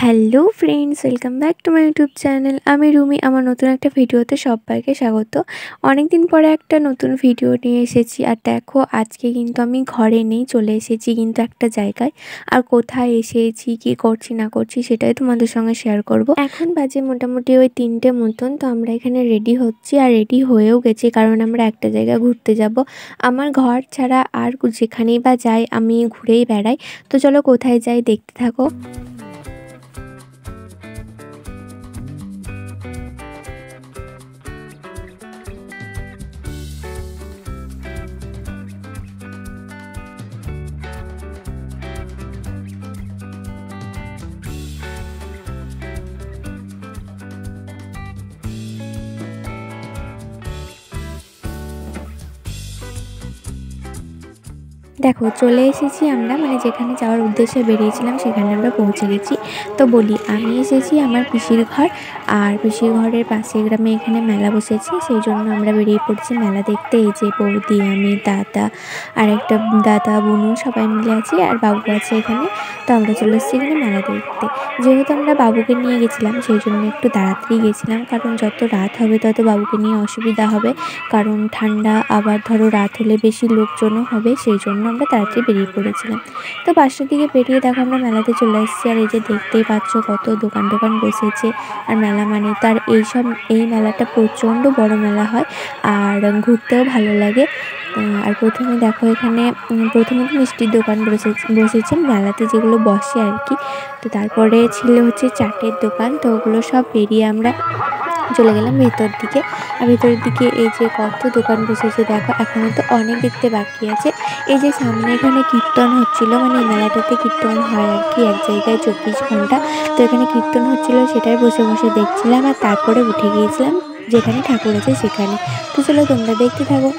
Hello friends, welcome back to my YouTube channel. আমি রুমি। আমার নতুন একটা ভিডিওতে সবাইকে স্বাগত। অনেকদিন পরে একটা নতুন ভিডিও নিয়ে এসেছি। আর দেখো, আজকে কিন্তু আমি ঘরে নেই, চলে এসেছি কিন্তু একটা জায়গায়। আর কোথায় এসেছি, কী করছি না করছি সেটাই তোমাদের সঙ্গে শেয়ার করব। এখন বাজে মোটামুটি ওই 3টে মতন। তো আমরা এখানে রেডি হচ্ছি, আর রেডি হয়েও গেছি, কারণ আমরা একটা জায়গা ঘুরতে যাব। আমার ঘর ছাড়া আর যেখানেই বা যাই আমি ঘুরেই বেড়াই। তো চলো কোথায় যাই দেখতে থাকো। দেখো, চলে এসেছি আমরা, মানে যেখানে যাওয়ার উদ্দেশ্যে বেরিয়েছিলাম সেখানে আমরা পৌঁছে গেছি। তো বলি, আমি এসেছি আমার পিসির ঘর, আর পিসির ঘরের পাশে গ্রামে এখানে মেলা বসেছে, সেই জন্য আমরা বেরিয়ে পড়েছি মেলা দেখতে। এই যে বৌদি, আমি, দাদা, আর একটা দাদা, বুনু সবাই মিলে আছি, আর বাবু আছে এখানে। তো আমরা চলে এসেছি এখানে মেলা দেখতে। যেহেতু আমরা বাবুকে নিয়ে গেছিলাম সেই জন্য একটু তাড়াতাড়ি গেছিলাম, কারণ যত রাত হবে তত বাবুকে নিয়ে অসুবিধা হবে, কারণ ঠান্ডা, আবার ধরো রাত হলে বেশি লোকজনও হবে, সেই জন্য আমরা তাড়াতাড়ি বেরিয়ে পড়েছিলাম। তো 5টার দিকে বেরিয়ে দেখো আমরা মেলাতে চলে এসেছি। আর এই যে দেখতেই পাচ্ছ কত দোকান টোকান বসেছে। আর মেলা মানে তার এই মেলাটা প্রচণ্ড বড় মেলা হয়, আর ঘুরতেও ভালো লাগে। আর প্রথমে দেখো এখানে প্রথমে তো মিষ্টির দোকান বসেছে মেলাতে, যেগুলো বসে আর কি। তো তারপরে ছিল হচ্ছে চাটের দোকান। তো ওগুলো সব পেরিয়ে আমরা চলে গেলাম ভেতর দিকে। আর ভেতরের দিকে এই যে কত দোকান বসেছে দেখো, এখনও তো অনেক দেখতে বাকি আছে। এই যে সামনে এখানে কীর্তন হচ্ছিল, মানে এই মেলাটাতে কীর্তন হয় আর কি, এক জায়গায় 24 ঘন্টা। তো এখানে কীর্তন হচ্ছিল, সেটাই বসে বসে দেখছিলাম। আর তারপরে উঠে গিয়েছিলাম যেখানে ঠাকুর আছে সেখানে। তো চলো তোমরা দেখতে থাকো।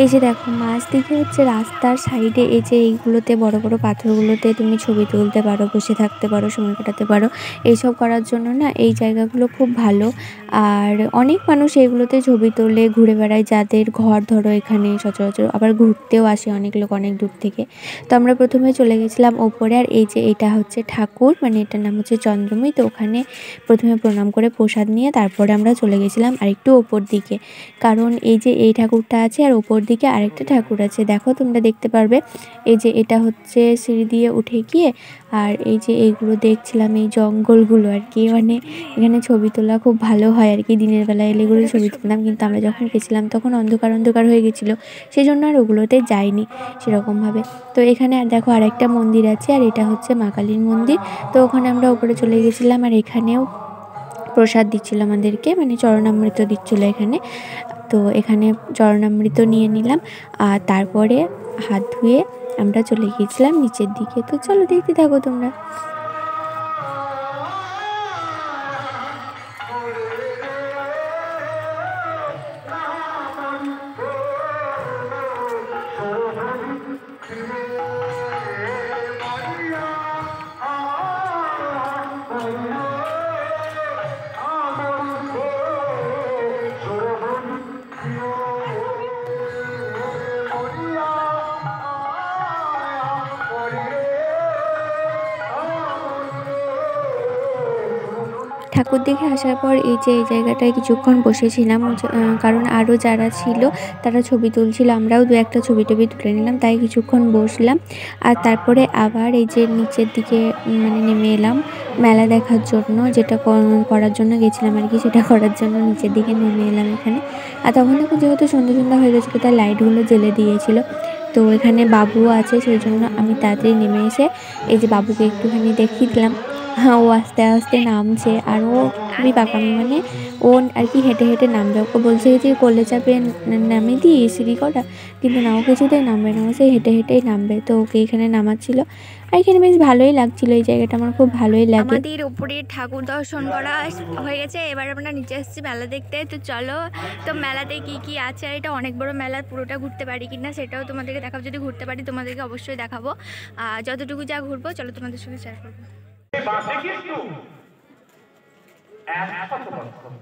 এই যে দেখো, মাছ দিকে হচ্ছে রাস্তার সাইডে এই যে এইগুলোতে বড় বড় পাথরগুলোতে তুমি ছবি তুলতে পারো, বসে থাকতে পারো, সময় কাটাতে পারো। এইসব করার জন্য না এই জায়গাগুলো খুব ভালো। আর অনেক মানুষ এইগুলোতে ছবি তোলে, ঘুরে বেড়ায়, যাদের ঘর ধরো এখানে সচরাচর, আবার ঘুরতেও আসে অনেক লোক অনেক দূর থেকে। তো আমরা প্রথমে চলে গেছিলাম ওপরে। আর এই যে এটা হচ্ছে ঠাকুর, মানে এটার নাম হচ্ছে চন্দ্রময়ী। তো ওখানে প্রথমে প্রণাম করে প্রসাদ নিয়ে তারপরে আমরা চলে গেছিলাম আর একটু ওপর দিকে, কারণ এই যে এই ঠাকুরটা আছে আর ওপর দিকে আরেকটা ঠাকুর আছে, দেখো তোমরা দেখতে পারবে। এই যে এটা হচ্ছে সিঁড়ি দিয়ে উঠে গিয়ে, আর এই যে এইগুলো দেখছিলাম, এই জঙ্গলগুলো আর কি, মানে এখানে ছবি তোলা খুব ভালো হয় আর কি। দিনের বেলা এলে এগুলো ছবি তুলতাম, কিন্তু আমরা যখন গেছিলাম তখন অন্ধকার অন্ধকার হয়ে গেছিলো, সেই জন্য আর ওগুলোতে যাইনি সেরকমভাবে। তো এখানে আর দেখো আরেকটা মন্দির আছে, আর এটা হচ্ছে মা কালীর মন্দির। তো ওখানে আমরা উপরে চলে গেছিলাম, আর এখানেও প্রসাদ দিচ্ছিলো আমাদেরকে, মানে চরণামৃত দিচ্ছিলো এখানে। তো এখানে চরণামৃত নিয়ে নিলাম, আর তারপরে হাত ধুয়ে আমরা চলে গিয়েছিলাম নিচের দিকে। তো চলো দেখতে থাকো তোমরা। ঠাকুর দেখে আসার পর এই যে এই জায়গাটায় কিছুক্ষণ বসেছিলাম, কারণ আরও যারা ছিল তারা ছবি তুলছিল, আমরাও দু একটা ছবি টবি তুলে নিলাম, তাই কিছুক্ষণ বসলাম। আর তারপরে আবার এই যে নিচের দিকে মানে নেমে এলাম মেলা দেখার জন্য, যেটা করার জন্য গেছিলাম আর কি, সেটা করার জন্য নিচের দিকে নেমে এলাম এখানে। আর তখন যেহেতু সন্ধ্যা সন্ধ্যা হয়ে গেছিলো তাই লাইটগুলো জ্বেলে দিয়েছিল। তো এখানে বাবুও আছে, সেই জন্য আমি তাড়াতাড়ি নেমে এসে এই যে বাবুকে একটুখানি দেখিয়ে দিলাম। হ্যাঁ, ও আস্তে আস্তে নামছে, আর ও খুবই পাকামি, মানে ও আর কি হেঁটে হেঁটে নামবে। ওকে বলছে যে কোলে চাপে নামিয়ে দিই সিঁড়ি কটা, কিন্তু না, ও কিছুতেই নামবে না, ও সে হেঁটে হেঁটেই নামবে। তো ওকে এখানে নামাচ্ছিল। আর এখানে বেশ ভালোই লাগছিল, এই জায়গাটা আমার খুব ভালোই লাগে। আমাদের উপরে ঠাকুর দর্শন করা হয়ে গেছে, এবার আমরা নিচে এসেছি মেলা দেখতে। তো চলো, তো মেলাতে কি কি আছে, আর এটা অনেক বড় মেলা, পুরোটা ঘুরতে পারি কিনা সেটাও তোমাদেরকে দেখাবো। যদি ঘুরতে পারি তোমাদেরকে অবশ্যই দেখাবো, যতটুকু যা ঘুরবো চলো তোমাদের সঙ্গে শেয়ার করবো। একশত বৎসর।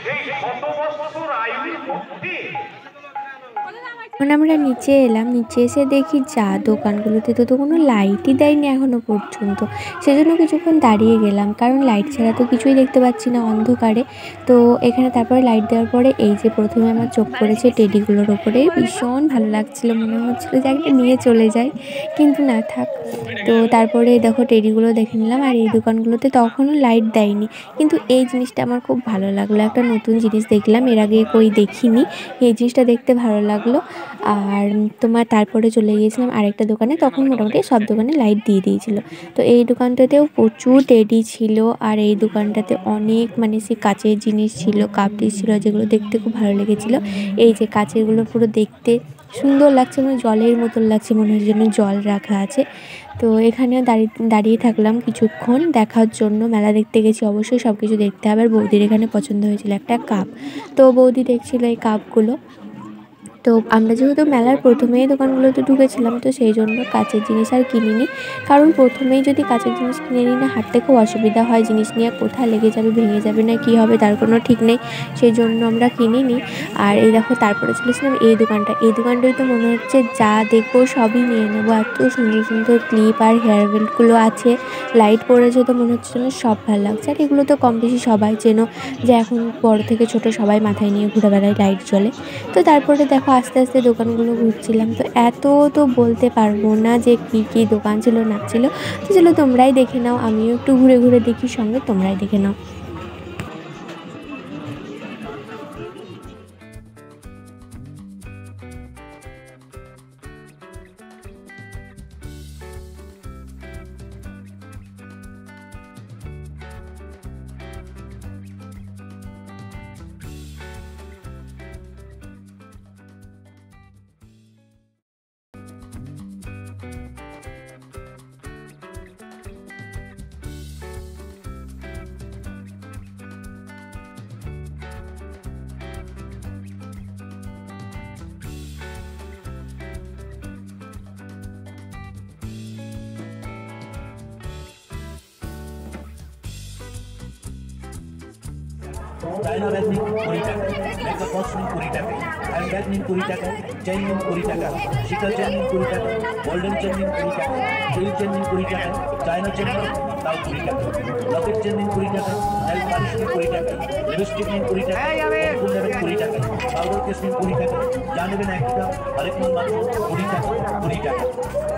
সেই শত বৎসর আয়ুর মধ্যে যখন আমরা নিচে এলাম, নিচে এসে দেখি যা দোকানগুলোতে তো কোনো লাইটই দেয়নি এখনো পর্যন্ত। সেজন্য কিছুক্ষণ দাঁড়িয়ে গেলাম, কারণ লাইট ছাড়া তো কিছুই দেখতে পাচ্ছি না অন্ধকারে। তো এখানে তারপরে লাইট দেওয়ার পরে এই যে প্রথমে আমার চোখ পড়েছে টেডিগুলোর ওপরে, ভীষণ ভালো লাগছিল, মনে হচ্ছিলো যে একটা নিয়ে চলে যাই, কিন্তু না থাক। তো তারপরে দেখো টেডিগুলো দেখে নিলাম, আর এই দোকানগুলোতে তখনও লাইট দেয়নি, কিন্তু এই জিনিসটা আমার খুব ভালো লাগলো, একটা নতুন জিনিস দেখলাম, এর আগে কই দেখিনি, এই জিনিসটা দেখতে ভালো লাগলো। আর তোমার তারপরে চলে গিয়েছিলাম আরেকটা দোকানে, তখন মোটামুটি সব দোকানে লাইট দিয়ে দিয়েছিল। তো এই দোকানটাতেও প্রচুর টেডি ছিল, আর এই দোকানটাতে অনেক মানে সে কাচের জিনিস ছিল, কাপ ডিশ ছিল, যেগুলো দেখতে খুব ভালো লেগেছিলো। এই যে কাচেরগুলো পুরো দেখতে সুন্দর লাগছে, মানে জলের মতন লাগছে, মনে হয় যেন জল রাখা আছে। তো এখানেও দাঁড়িয়ে থাকলাম কিছুক্ষণ দেখার জন্য, মেলা দেখতে গেছি অবশ্যই সব কিছু দেখতে হবে। আর বৌদির এখানে পছন্দ হয়েছিল একটা কাপ, তো বৌদি দেখছিল এই কাপগুলো। তো আমরা যেহেতু মেলার প্রথমেই দোকানগুলোতে ঢুকেছিলাম, তো সেই জন্য কাচের জিনিস আর কিনিনি, কারণ প্রথমেই যদি কাচের জিনিস কিনে নিই না, হাঁটতে খুব অসুবিধা হয়, জিনিস নিয়ে কোথায় লেগে যাবে, ভেঙে যাবে না কী হবে তার কোনো ঠিক নেই, সেই জন্য আমরা কিনিনি। আর এই দেখো তারপরে চলেছিলাম এই দোকানটা, এই দোকানটাই তো মনে হচ্ছে যা দেখবো সবই নিয়ে নেবো, এত সুন্দর সুন্দর ক্লিপ আর হেয়ার বেল্টগুলো আছে, লাইট পড়েছে, তো মনে হচ্ছে যেন সব ভালো লাগছে। আর এগুলো তো কম বেশি সবাই চেনো, যে এখন বড় থেকে ছোট সবাই মাথায় নিয়ে ঘুরে বেড়ায় লাইট জ্বলে। তো তারপরে দেখো আস্তে আস্তে দোকানগুলো ঘুরছিলাম, তো এত তো বলতে পারবো না যে কী কী দোকান ছিল না ছিল, তো চলো তোমরাই দেখে নাও, আমিও একটু ঘুরে ঘুরে দেখি, সঙ্গে তোমরাই দেখে নাও। চায়না ব্যাগ নিন 20 টাকা, মেকআপ বক্স নিন 20 টাকা, হ্যান্ড ব্যাগ নিন 20 টাকা, চেইন নিন 20 টাকা, শিকার চেন নিন 20 টাকা, গোল্ডেন চেন নিন 20 টাকা, স্টিল চেন নিন 20 টাকা, চায়না চেন নিন তাও 20 টাকা, লকেট চেন নিন 20 টাকা, নেল পালিশ নিন 20 টাকা, লিপস্টিক নিন 20 টাকা, ফুল নেবেন 20 টাকা, পাউডার কেস নিন 20 টাকা, যা নেবেন একটা আরেক মাল মাত্র 20 টাকা 20 টাকা।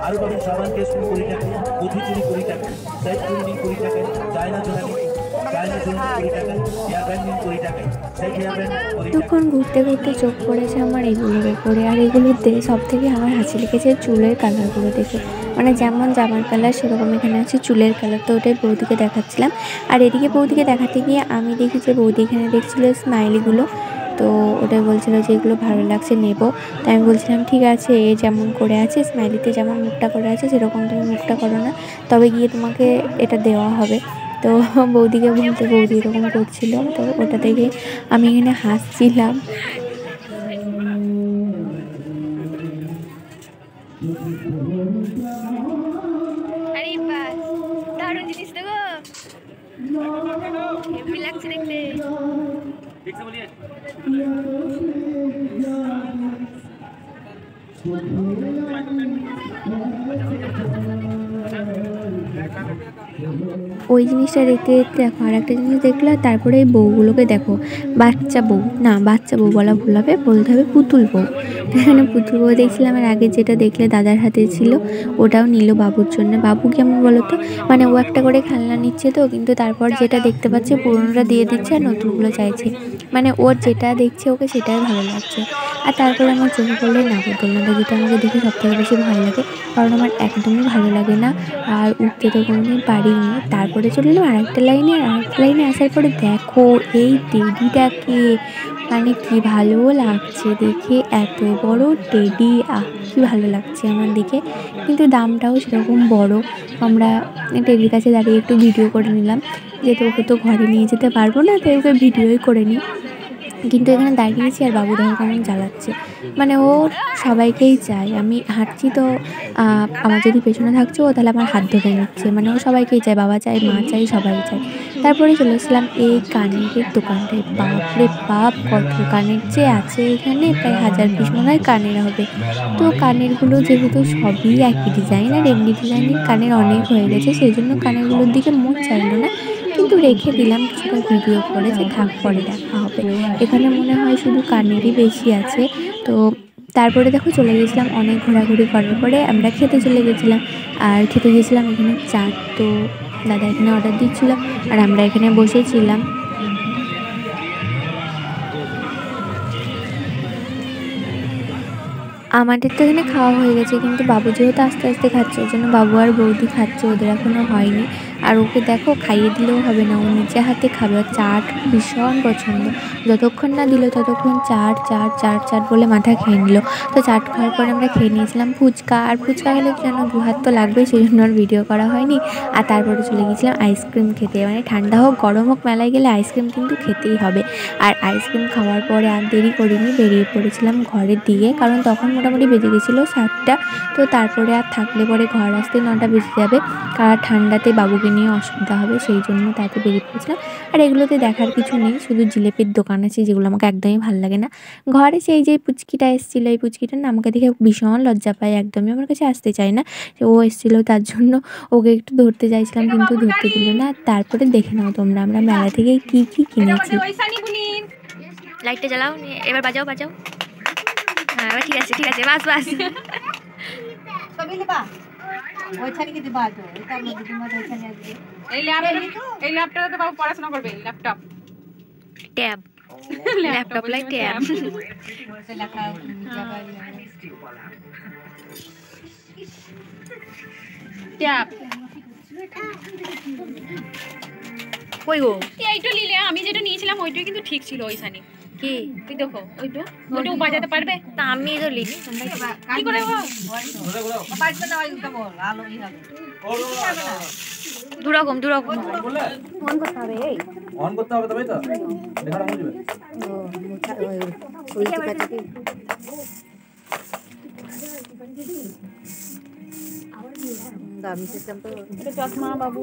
আরও পাবেন সাবান কেস নিন 20 টাকা, পুঁথি চুড়ি 20 টাকা, সেট চুড়ি নিন 20 টাকা, চায়না চুড়ি নিন, চায়না চুড়ি নিন 20 টাকা, হেয়ার ব্যান্ড নিন 20 টাকা, সেট হেয়ার ব্যান্ড 20 টাকা। তখন ঘুরতে ঘুরতে চোখ পড়েছে আমার এগুলোর ওপরে, আর এগুলোতে সব থেকে আমার হাসি লেগেছে চুলের কালারগুলো দেখে, মানে যেমন জামার কালার সেরকম এখানে আছে চুলের কালার। তো ওটাই বৌদিকে দেখাচ্ছিলাম, আর এদিকে বৌদিকে দেখাতে গিয়ে আমি দেখি যে বৌদি এখানে দেখছিল স্মাইলিগুলো, তো ওটাই বলছিল যে এগুলো ভালো লাগছে নেবো। তাই আমি বলছিলাম ঠিক আছে, এ যেমন করে আছে স্মাইলিতে যেমন মুখটা করে আছে সেরকম তুমি মুখটা করো না, তবে গিয়ে তোমাকে এটা দেওয়া হবে। তো বৌদিকে বলতে বৌদি এরকম করছিল, তো ওটা দেখে আমি এখানে হাসছিলাম। আরে বাস দারুণ জিনিস দেখো, হেভি লাগছে দেখতে। ওই জিনিসটা দেখতে দেখতে দেখো আর একটা জিনিস দেখলো, আর তারপরে এই বউগুলোকে দেখো, বাচ্চা বউ না, বাচ্চা বউ বলা ভুল হবে, বলতে হবে পুতুল বউ। এখানে পুতুল বউ দেখছিলাম, আর আগে যেটা দেখলে দাদার হাতে ছিল ওটাও নিল বাবুর জন্য। বাবু কেমন বলো তো, মানে ও একটা করে খেলনা নিচ্ছে তো, কিন্তু তারপর যেটা দেখতে পাচ্ছে পুরোনোটা দিয়ে দিচ্ছে আর নতুনগুলো চাইছে, মানে ওর যেটা দেখছে ওকে সেটাই ভালো লাগছে। আর তারপরে আমার চোখে পড়লো নাগরদোলনাটা, যেটা আমাকে দেখে সবথেকে বেশি ভয় লাগে, কারণ আমার একদমই ভালো লাগে না, আর উঠতে তো কোনোদিন পারিনি। তারপরে চলে এলাম আরেকটা লাইনে, আর আরেকটা লাইনে আসার পরে দেখো এই টেডিটাকে, মানে কি ভালো লাগছে দেখে, এত বড় টেডি, কি ভালো লাগছে আমার দেখে, কিন্তু দামটাও সেরকম বড়। আমরা টেডির কাছে দাঁড়িয়ে একটু ভিডিও করে নিলাম, যেহেতু ওকে তো ঘরে নিয়ে যেতে পারবো না, তাই ওকে ভিডিওই করে নিই। কিন্তু এখানে দাঁড়িয়েছি আর বাবু দেখো কেমন জ্বালাচ্ছে, মানে ও সবাইকেই চায়। আমি হাঁটছি তো আমার যদি পেছনে থাকছে ও তাহলে আমার হাত ধরে নিচ্ছে, মানে ও সবাইকেই চায়, বাবা চায়, মা চায়, সবাই চায়। তারপরে চলে এসেছিলাম এই কানের দোকানটায়। বাপরে বাপ, কত কানের যে আছে এখানে, প্রায় 1000 পিস মনে হয় কানের হবে। তো কানেরগুলো যেহেতু সবই একই ডিজাইন আর এমনি ডিজাইনের কানের অনেক হয়ে গেছে, সেই জন্য কানেরগুলোর দিকে মন চাইলো না, কিন্তু রেখে দিলাম কিছুটা ভিডিও করে যে থাক পরে দেখা হবে। এখানে মনে হয় শুধু কানেরই বেশি আছে। তো তারপরে দেখো চলে গেছিলাম, অনেক ঘোরাঘুরি করার পরে আমরা খেতে চলে গেছিলাম। আর খেতে গেছিলাম এখানে চাট, তো দাদা এখানে অর্ডার দিচ্ছিল আর আমরা এখানে বসেছিলাম। আমাদের তো এখানে খাওয়া হয়ে গেছে, কিন্তু বাবু যেহেতু আস্তে আস্তে খাচ্ছে ওর জন্য বাবু আর বৌদি খাচ্ছে, ওদের এখনও হয়নি। আর ওকে দেখো খাইয়ে দিলেও হবে না, ও নিজে হাতে খাবে। আর চাট ভীষণ পছন্দ, যতক্ষণ না দিল ততক্ষণ চাট চাট চাট চাট বলে মাথা খেয়ে নিল। তো চাট খাওয়ার পরে আমরা খেয়ে নিয়েছিলাম ফুচকা, আর ফুচকা খেলে যেন 2 হাত তো লাগবেই, সেই জন্য আর ভিডিও করা হয়নি। আর তারপরে চলে গিয়েছিলাম আইসক্রিম খেতে, মানে ঠান্ডা হোক গরম হোক মেলায় গেলে আইসক্রিম কিন্তু খেতেই হবে। আর আইসক্রিম খাওয়ার পরে আর দেরি করিনি, বেরিয়ে পড়েছিলাম ঘরের দিকে, কারণ তখন মোটামুটি বেজে গেছিলো 7টা। তো তারপরে আর থাকলে পরে ঘর আসতে 9টা বেজে যাবে, কারণ ঠান্ডাতে বাবুকে নিয়ে অসুবিধা হবে, সেই জন্য তাতে বেরিয়ে পড়েছিলাম। আর এগুলোতে দেখার কিছু নেই, শুধু জিলেপির দোকান আছে যেগুলো আমাকে একদমই ভালো লাগে না। ঘরে সেই যে পুচকিটা এসেছিলো, এই পুচকিটা না আমাকে দেখে ভীষণ লজ্জা পায়, একদমই আমার কাছে আসতে চায় না। ও এসেছিলো তার জন্য ওকে একটু ধরতে চাইছিলাম, কিন্তু ধরতে দিল না। তারপরে দেখে নাও তোমরা আমরা মেলা থেকে কি কি কিনেছি। লাইটটা জ্বালাও, এবার বাজাও বাজাও। হ্যাঁ এবার ঠিক আছে ঠিক আছে, বাস বাস। এই ল্যাপটপে তো বাবু পড়াশোনা করবে, ল্যাপটপ ট্যাব, ল্যাপটপ লাই ট্যাব। ট্যাব কই গো এইটা নিলে আমি যেটা নিয়েছিলাম ওইটাই কিন্তু ঠিক ছিল। ওই সানি কি তুই দেখো ওইটা ওইটা বাজাতে পারবে তা আমি তো লিনি, কি করে দুরকম দুরকম। অন করতে হবে তবেই তো দেখাটা বুঝবে। এটা চশমা বাবু,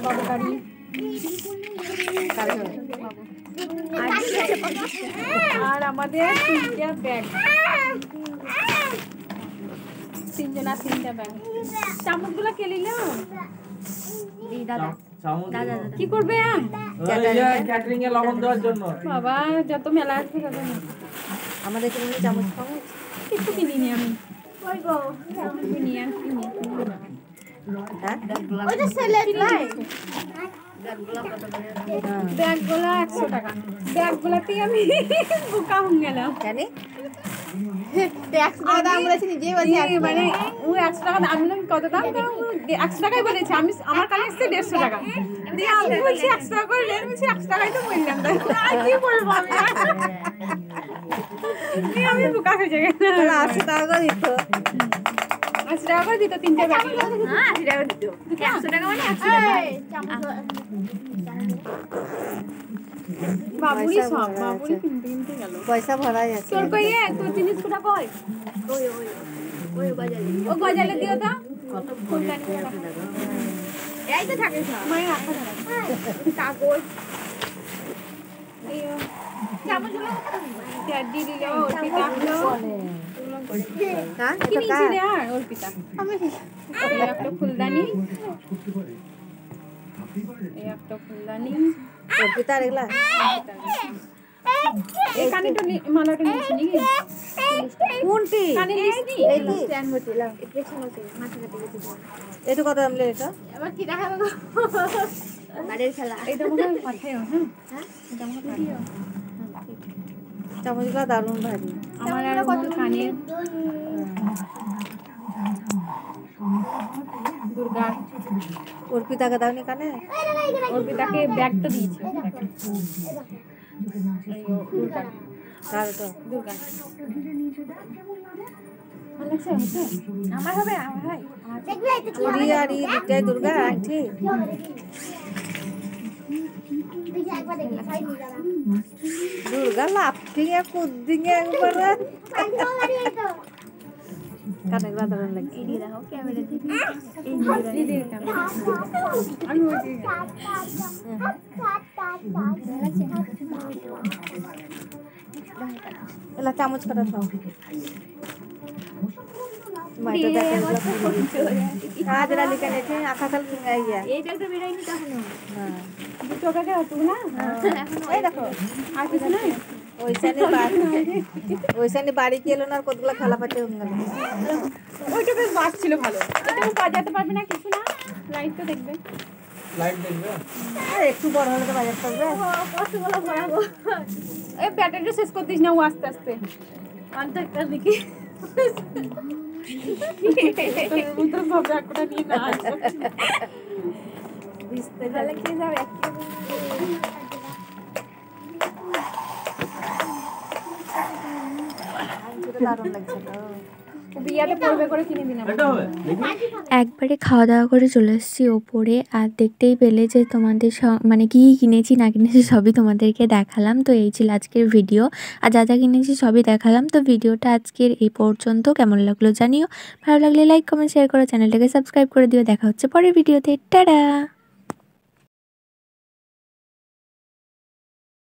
বাবু গাড়ি আর আমাদের 3টা ব্যাগ, 3জনা 3টা ব্যাগ। চামচগুলো কে নিলাম কি করবে ক্যাটারিং এ লবণ দেওয়ার জন্য বাবা, যত মেলা আসবে তত আমাদের এখানে চামচ চামচ কিছু কিনিনি আমি। কিনি আর কিনি ব্যাগগুলো 100 টাকা, ব্যাগগুলোতেই আমি বোকা হয়ে গেলাম। জানি মানে ও 100 টাকা, আমি বললাম কত দাম, 100 টাকাই বলেছে, আমি আমার কাছে এসছে 150 টাকা দিয়ে আমি বলছি 100 টাকা করে রেট, বলছি 100 টাকাই তো বললাম, আর কি বলবো আমি, আমি বোকা হয়ে গেলাম। 80 টাকা করে দিত, 80 টাকা করে দিত 3টে ব্যাগ। হ্যাঁ 80 টাকা দিত, 100 টাকা মানে 100 টাকা। বাবুই সব, বাবুই কিনতে কিনতে গেল। পয়সা ভরা যাচ্ছে। তোর কই তোর জিনিসগুলো কই? ওই ওই ওই বাজারে ও গজালে দিও তো, ফুলদানি এই তো থাকে সব। মায়ের রাখা যাবে কাগজ, এই চামচগুলো ট্যাডি দিল, অর্পিতা হলো হ্যাঁ কি নিয়েছি রে, আর অর্পিতা এই একটা ফুলদানি, এই একটা ফুলদানি, অর্পিতা এগুলা এই কানেরটা মালাটা নিয়েছি নাকি? কোনটি? কানে নিসনি? এইটি স্ট্যান্ড হচ্ছিল, এটা কত দাম এটা? এবার কি দেখাবো গো? বাড়ির খেলা। এটা মনে হয় পাঠায়ও, হ্যাঁ এটা মনে হয় পাঠায়ও। চামচগুলো দারুণ ভারী। আমার আর কত কানের দুর্গা, অর্পিতাকে দাওনি কানে? অর্পিতাকে ব্যাগটা দিয়েছে, দুর্গা আর তো দুর্গা ভালো লাগছে, হচ্ছে আমার হবে, আমার হয় চুড়ি আর এই দুটাই দুর্গা আংটি। দুর্গা লাফটিং কুদ্দিং একবারে কানে দারুণ লাগছে। এলা চামচ কাটা খাও। কাজরা লিখে নিয়েছে আখা খাল কিনে গিয়া এইটা তো বেরাইনি তখনো। হ্যাঁ দুটো কাকে হতো না এই দেখো আর কিছু নাই ওইখানে বাড়ি গেল না আর কতগুলো খালা পাতে হয়ে গেল। ওইটা বেশ বাস ছিল ভালো। এটা বাজাতে পারবে না কিছু না লাইট তো দেখবে একটু বড় হলে তো বাজাতে পারবে। কতগুলো ভরাবো এই ব্যাটারিটা শেষ করতিস না ও আস্তে আস্তে অন্তটা দিকে উত্তর সব একটা নিয়ে না দিতে গেলে কি যাবে দারুণ লাগছে তো বিয়াতে পড়বে করে কিনে দিলাম। একবারে খাওয়া দাওয়া করে চলে এসেছি ওপরে, আর দেখতেই পেলে যে তোমাদের মানে কী কিনেছি না কিনেছি সবই তোমাদেরকে দেখালাম। তো এই ছিল আজকের ভিডিও, আর যা যা কিনেছি সবই দেখালাম। তো ভিডিওটা আজকের এই পর্যন্ত, কেমন লাগলো জানিও, ভালো লাগলে লাইক কমেন্ট শেয়ার করো, চ্যানেলটাকে সাবস্ক্রাইব করে দিও। দেখা হচ্ছে পরের ভিডিওতে, টাটা।